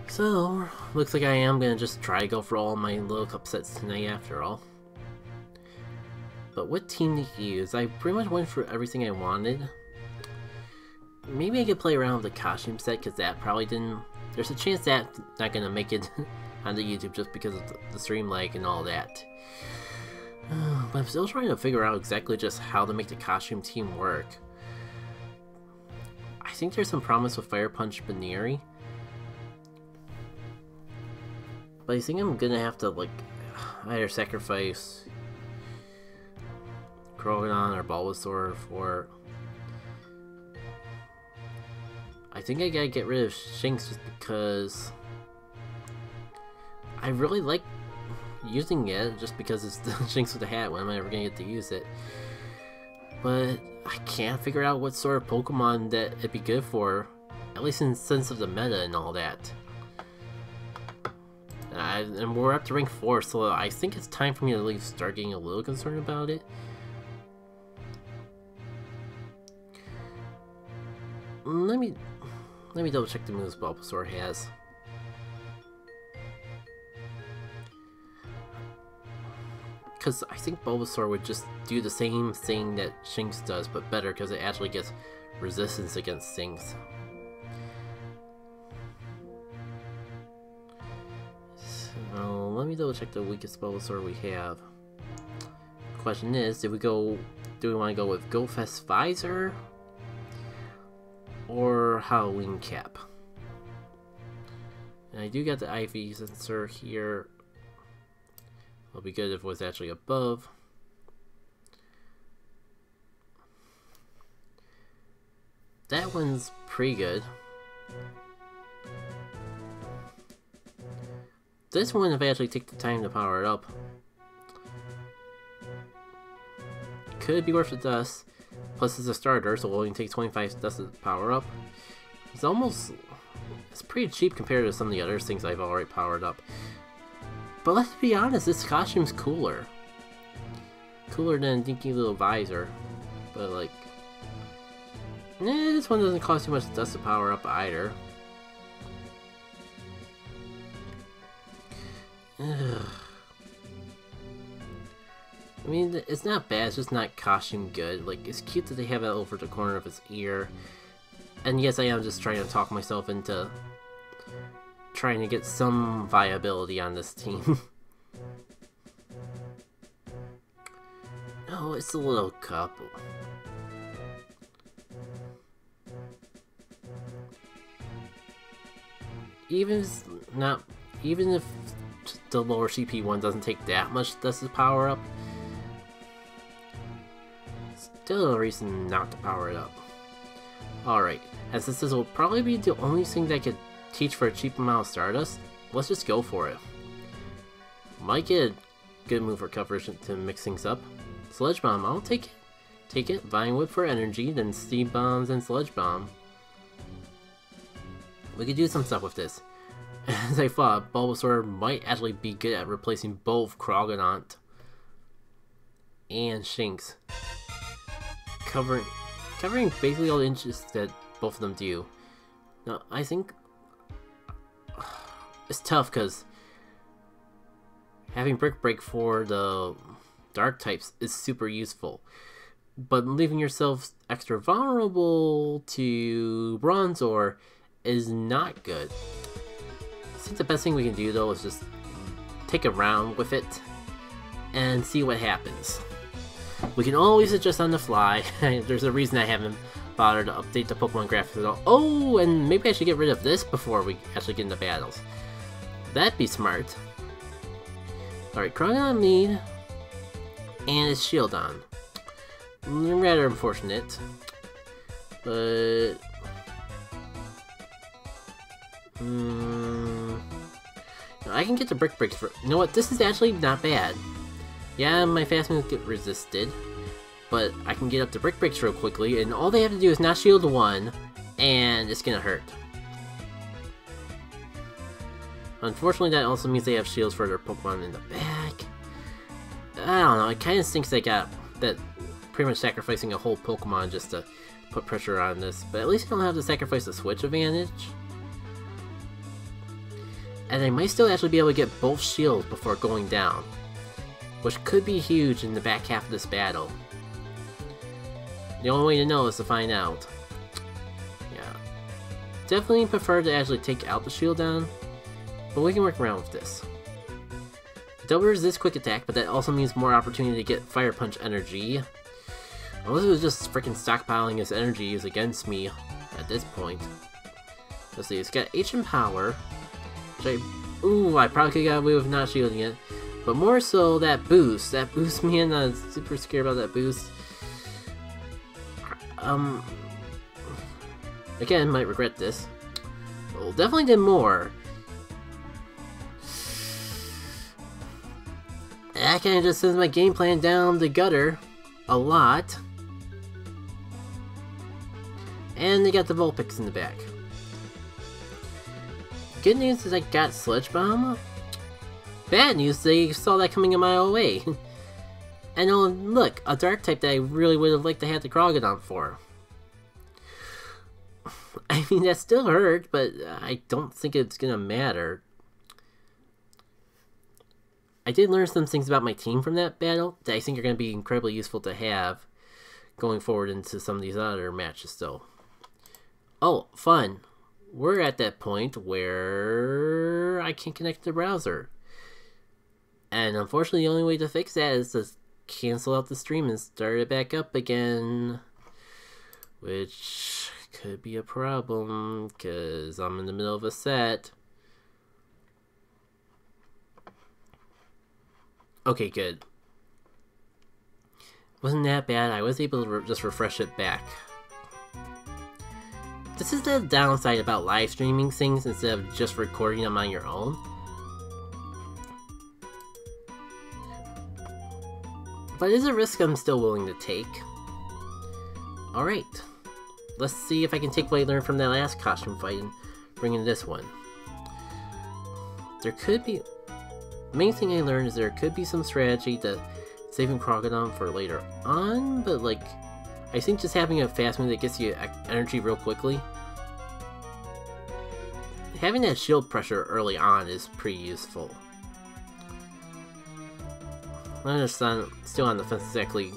So, looks like I am gonna just try to go for all my little cup sets tonight after all. But what team to use? I pretty much went for everything I wanted. Maybe I could play around with the costume set, because that probably didn't... There's a chance that's not gonna make it onto YouTube just because of the stream lag and all that. But I'm still trying to figure out exactly just how to make the costume team work. I think there's some promise with Fire Punch Baneri. But I think I'm gonna have to, like, either sacrifice Krogan or Bulbasaur for... I think I gotta get rid of Shinx just because I really like using it, just because it's the Shinx with the hat. When am I ever gonna get to use it? But I can't figure out what sort of Pokemon that it'd be good for, at least in the sense of the meta and all that. And we're up to rank 4, so I think it's time for me to at least start getting a little concerned about it. Let me double check the moves Bulbasaur has. Because I think Bulbasaur would just do the same thing that Shinx does, but better, because it actually gets resistance against things. So let me double check the weakest Bulbasaur we have. Question is, do we want to go with Go Fest Visor or Halloween Cap? And I do got the IV sensor here. It'll be good if it was actually above. That one's pretty good. This one, if I actually take the time to power it up, could be worth the dust. Plus it's a starter, so we'll only take 25 dust to power up. It's pretty cheap compared to some of the other things I've already powered up. But let's be honest, this costume's cooler. Cooler than Dinky Little Visor. But like, this one doesn't cost too much dust to power up either. Ugh. I mean, it's not bad, it's just not costume good. Like, it's cute that they have it over the corner of his ear. And yes, I am just trying to talk myself into trying to get some viability on this team. Oh, it's a little couple. Even if the lower CP one doesn't take that much dust to power up, still a reason not to power it up. Alright, and since this will probably be the only thing that I could teach for a cheap amount of Stardust, let's just go for it. Might get a good move for coverage to mix things up. Sludge Bomb, I'll take it. Take it, Vine Whip for energy, then Steam Bombs and Sludge Bomb. We could do some stuff with this. As I thought, Bulbasaur might actually be good at replacing both Krogonant and Shinx. Covering basically all the inches that both of them do. Now, I think it's tough because having Brick Break for the dark types is super useful, but leaving yourself extra vulnerable to Bronzor is not good. I think the best thing we can do though is just take a round with it and see what happens. We can always adjust on the fly. There's a reason I haven't bothered to update the Pokemon graphics at all. Oh, and maybe I should get rid of this before we actually get into battles. That'd be smart. Alright, Krogon lead, and it's Shieldon. Rather unfortunate, but I can get the Brick Breaks for. You know what? This is actually not bad. Yeah, my fast moves get resisted, but I can get up to Brick Breaks real quickly, and all they have to do is not shield one, and it's gonna hurt. Unfortunately, that also means they have shields for their Pokemon in the back. I don't know, it kind of stinks they got that pretty much sacrificing a whole Pokemon just to put pressure on this, but at least you don't have to sacrifice the switch advantage. And I might still actually be able to get both shields before going down, which could be huge in the back half of this battle. The only way to know is to find out. Yeah. Definitely prefer to actually take out the shield down, but we can work around with this. Double resist quick attack, but that also means more opportunity to get fire punch energy. Unless it was just freaking stockpiling his energies against me at this point. Let's see, it's got H and power. Which I probably could have got away with not shielding it. But more so that boost. That boost, man, I'm super scared about that boost. Again, might regret this. Well, definitely did more. That kinda just sends my game plan down the gutter a lot. And they got the Vulpix in the back. Good news is I got Sludge Bomb. Bad news, they saw that coming a mile away. And oh, look, a dark type that I really would have liked to have the Krogodon for. I mean, that still hurt, but I don't think it's gonna matter. I did learn some things about my team from that battle that I think are gonna be incredibly useful to have going forward into some of these other matches still. Oh, fun. We're at that point where I can connect the browser. And unfortunately, the only way to fix that is to cancel out the stream and start it back up again. Which could be a problem, because I'm in the middle of a set. Okay, good. Wasn't that bad. I was able to just refresh it back. This is the downside about live streaming things instead of just recording them on your own. But it is a risk I'm still willing to take. Alright. Let's see if I can take what I learned from that last costume fight and bring in this one. There could be... The main thing I learned is there could be some strategy to saving Krogodon for later on, but like... I think just having a fast move that gets you energy real quickly. Having that shield pressure early on is pretty useful. I understand, still on the fence exactly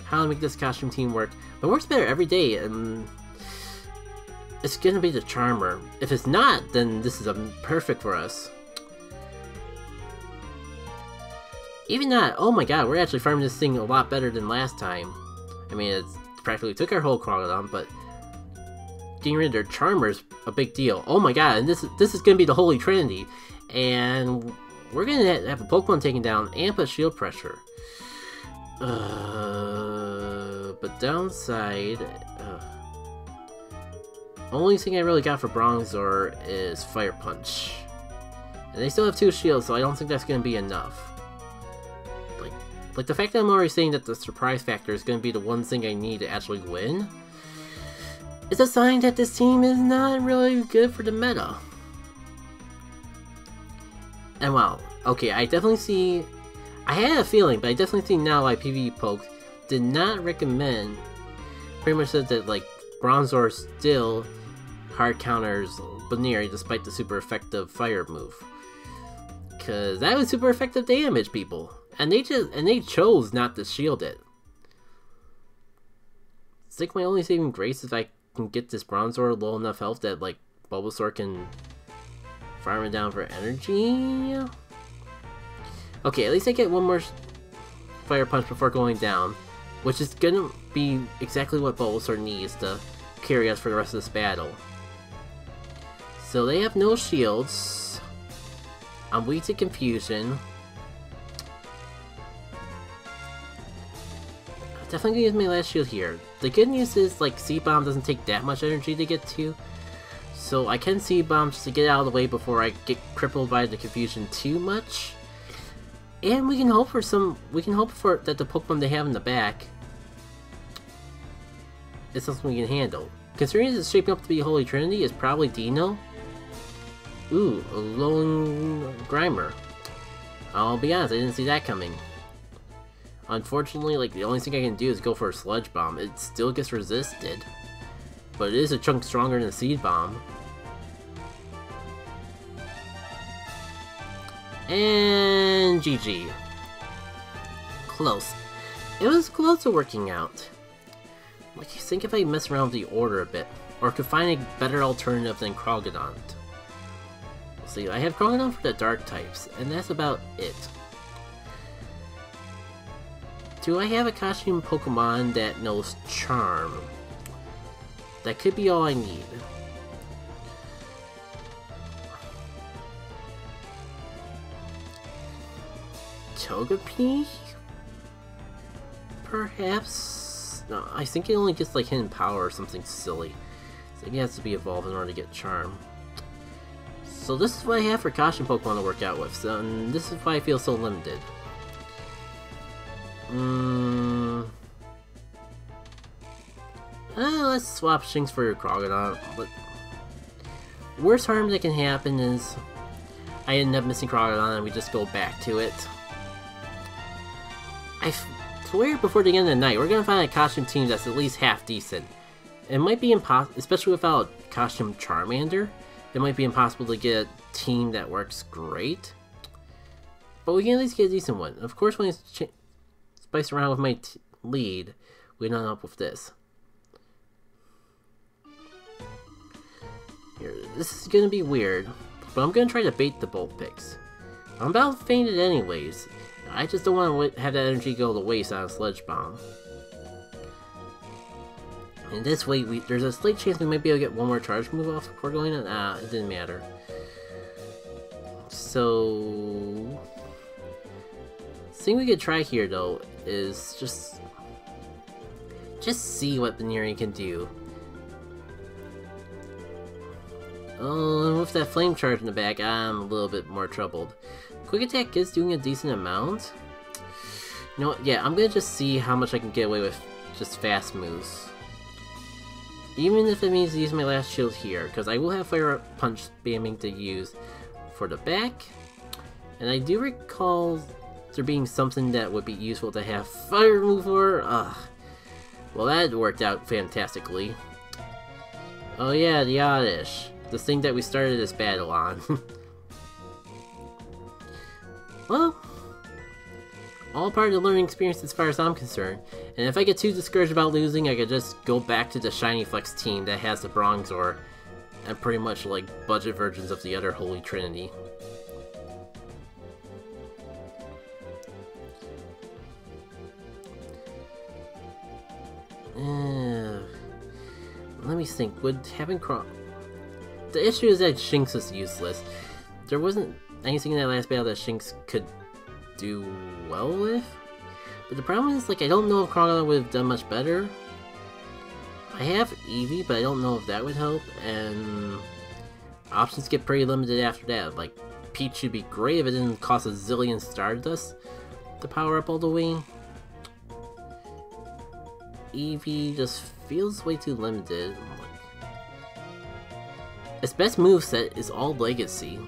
how to make this costume team work, but it works better every day, and it's gonna be the Charmer. If it's not, then this is perfect for us. Even not, oh my god, we're actually farming this thing a lot better than last time. I mean, it's practically took our whole Krogodon, but getting rid of their Charmer's a big deal. Oh my god, and this is gonna be the Holy Trinity, and we're gonna have a Pokemon taken down and put shield pressure. But downside, only thing I really got for Bronzor is Fire Punch, and they still have 2 shields, so I don't think that's gonna be enough. Like the fact that I'm already saying that the surprise factor is going to be the one thing I need to actually win is a sign that this team is not really good for the meta. And well, okay, I definitely see... I had a feeling, but I definitely see now why PvE Pokes did not recommend... Pretty much said that, like, Bronzor still hard counters Baneri despite the super effective fire move. Because that was super effective damage, people. And they chose not to shield it. It's like my only saving grace if I can get this Bronzor low enough health that like Bulbasaur can farm it down for energy. Okay, at least I get one more Fire Punch before going down, which is gonna be exactly what Bulbasaur needs to carry us for the rest of this battle. So they have no shields. I'm weak to confusion. Definitely gonna use my last shield here. The good news is, like, C-Bomb doesn't take that much energy to get to, so I can C-Bomb just to get out of the way before I get crippled by the confusion too much. And we can hope for that the Pokemon they have in the back is something we can handle. Considering it's shaping up to be Holy Trinity, is probably Dino. Ooh, a lone Grimer. I'll be honest, I didn't see that coming. Unfortunately, like, the only thing I can do is go for a Sludge Bomb. It still gets resisted, but it is a chunk stronger than a Seed Bomb. And GG. Close. It was close to working out. Like, I think if I mess around with the order a bit, or could find a better alternative than Krogodon. See, I have Krogodon for the dark types, and that's about it. Do I have a costume Pokemon that knows Charm? That could be all I need. Togepi? Perhaps? No, I think it only gets like hidden power or something silly. I think it has to be evolved in order to get Charm. So this is what I have for costume Pokemon to work out with, so, and this is why I feel so limited. Let's swap Shinx for Krogodon. But worst harm that can happen is I end up missing Krogodon and we just go back to it. I swear before the end of the night, we're gonna find a costume team that's at least half decent. It might be impossible, especially without costume Charmander, it might be impossible to get a team that works great. But we can at least get a decent one. Of course, when I spice around with my lead, we end up with this. Here, this is gonna be weird, but I'm gonna try to bait the Bolt Picks. I'm about fainted anyways. I just don't want to have that energy go to waste on a Sledge Bomb. And this way, there's a slight chance we might be able to get one more charge move off before going in. It didn't matter. So, the thing we could try here though is just see what Baneri can do. Oh, and with that flame charge in the back, I'm a little bit more troubled. Quick attack is doing a decent amount. You know what? Yeah, I'm gonna just see how much I can get away with just fast moves. Even if it means to use my last shield here, because I will have Fire Punch spamming to use for the back. And I do recall there being something that would be useful to have Fire move for. Well, that worked out fantastically. Oh yeah, the Oddish. The thing that we started this battle on. Well, all part of the learning experience as far as I'm concerned. And if I get too discouraged about losing, I could just go back to the Shiny Flex team that has the Bronzor and pretty much like budget versions of the other Holy Trinity. Let me think. Would having the issue is that Shinx is useless. There wasn't anything in that last battle that Shinx could do well with. But the problem is, like, I don't know if Krogodon would have done much better. I have Eevee, but I don't know if that would help, and options get pretty limited after that. Like, Peach should be great if it didn't cost a zillion Stardust to power up all the way. Eevee just feels way too limited. Its best moveset is all Legacy.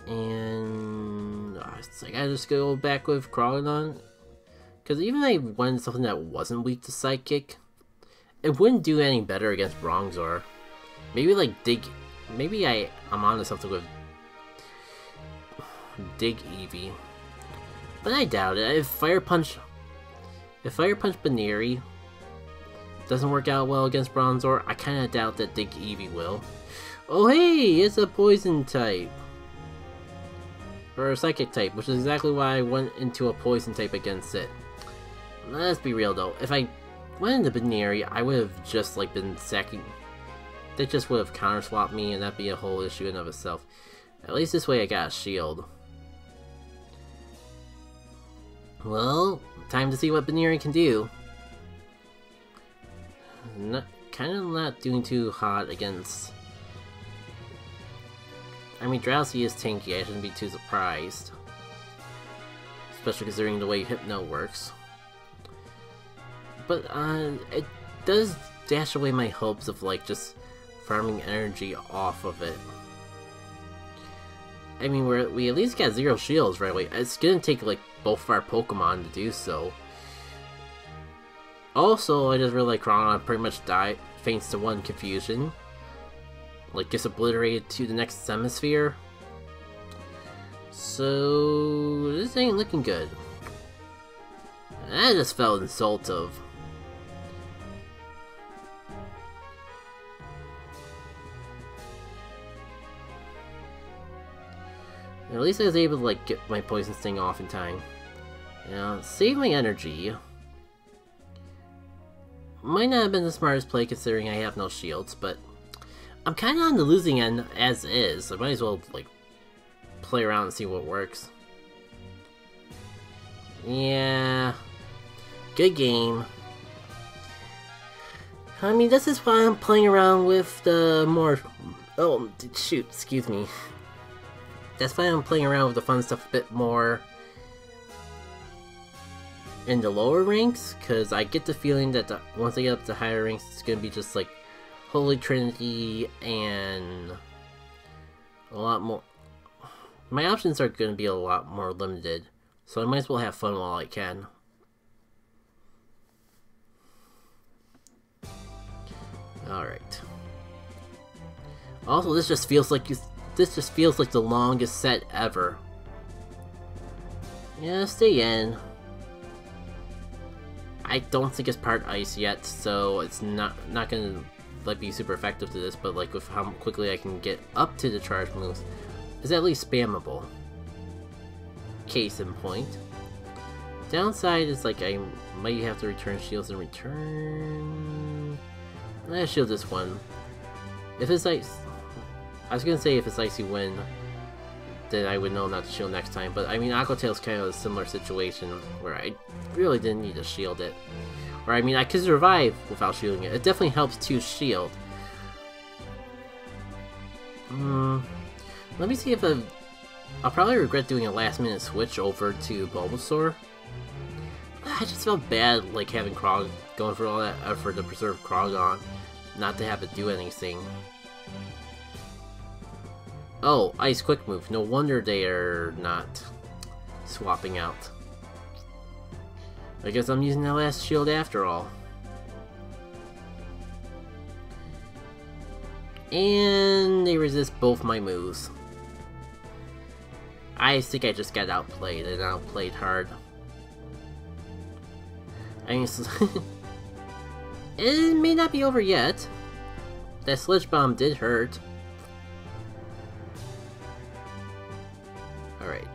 And it's like I just go back with Krogodon. Because even if I wanted something that wasn't weak to Psychic, it wouldn't do any better against Bronzor. Maybe like maybe I'm onto something with Dig Eevee. But I doubt it. If Fire Punch Baneri doesn't work out well against Bronzor, I kinda doubt that Dig Eevee will. Oh hey, it's a poison type. Or a psychic type, which is exactly why I went into a poison type against it. Let's be real though, if I went into Baneri, I would have just like been sacking. They just would have counter swapped me and that'd be a whole issue in of itself. At least this way I got a shield. Well, time to see what Baneri can do. Kind of not doing too hot against... I mean, Drowsy is tanky, I shouldn't be too surprised. Especially considering the way Hypno works. But, it does dash away my hopes of, like, just farming energy off of it. I mean, we at least got 0 shields right away. It's gonna take, like, both of our Pokemon to do so. Also, I just realized Krogodon pretty much faints to 1 confusion. Like, gets obliterated to the next Hemisphere. So this ain't looking good. That just felt insultive. At least I was able to like get my poison sting off in time. You know, save my energy. Might not have been the smartest play considering I have no shields, but I'm kind of on the losing end as is. I might as well like play around and see what works. Yeah, good game. I mean, this is why I'm playing around with the more... Oh, shoot, excuse me. That's why I'm playing around with the fun stuff a bit more in the lower ranks, because I get the feeling that once I get up to higher ranks, it's going to be just like Holy Trinity and a lot more. My options are going to be a lot more limited, so I might as well have fun while I can. Alright. Also, this just feels like the longest set ever. Yeah, stay in. I don't think it's part ice yet, so it's not gonna like be super effective to this, but like with how quickly I can get up to the charge moves, is at least spammable. Case in point. Downside is like I might have to return shields in return. Let's shield this one. If it's ice, I was gonna say if it's icy wind, then I would know not to shield next time, but I mean Aqua Tail's kind of a similar situation where I really didn't need to shield it. Or I mean I could survive without shielding it. It definitely helps to shield. Let me see if I'll probably regret doing a last minute switch over to Bulbasaur. I just felt bad like having Krog going for all that effort to preserve Krogon, not to have it do anything. Oh, Ice Quick Move. No wonder they are not swapping out. I guess I'm using that last shield after all. And they resist both my moves. I think I just got outplayed and outplayed hard. I mean, it may not be over yet. That Sludge Bomb did hurt. Alright.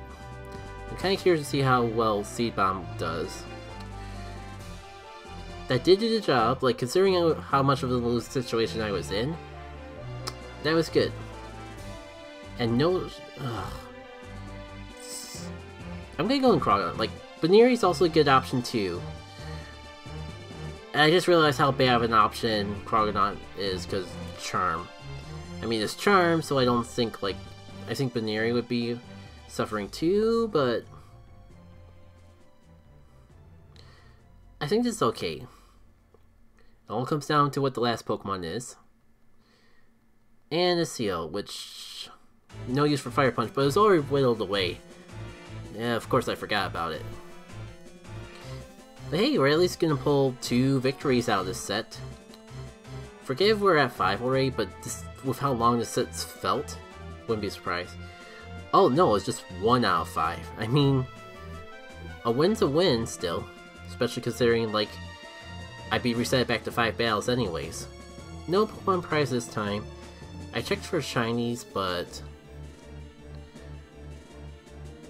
I'm kind of curious to see how well Seed Bomb does. That did do the job, like considering how much of a loose situation I was in. That was good. And no... I'm gonna go in Krogon. Like, Baneri's also a good option too. And I just realized how bad of an option Krogon is because Charm. I mean, it's Charm, so I don't think, like... I think Baneri would be suffering too, but... I think this is okay. It all comes down to what the last Pokemon is. And a Seal, which... no use for Fire Punch, but it was already whittled away. Yeah, of course I forgot about it. But hey, we're at least gonna pull 2 victories out of this set. Forget if we're at 5 already, but this, with how long this set's felt, wouldn't be surprised. Oh no, it's just 1 out of 5. I mean, a win's a win still. Especially considering, like, I'd be reset back to 5 battles anyways. No Pokemon prize this time. I checked for shinies, but...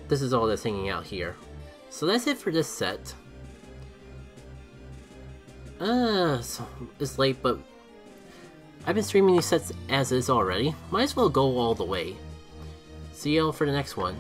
this is all that's hanging out here. So that's it for this set. So it's late, but I've been streaming these sets as is already. Might as well go all the way. See y'all for the next one.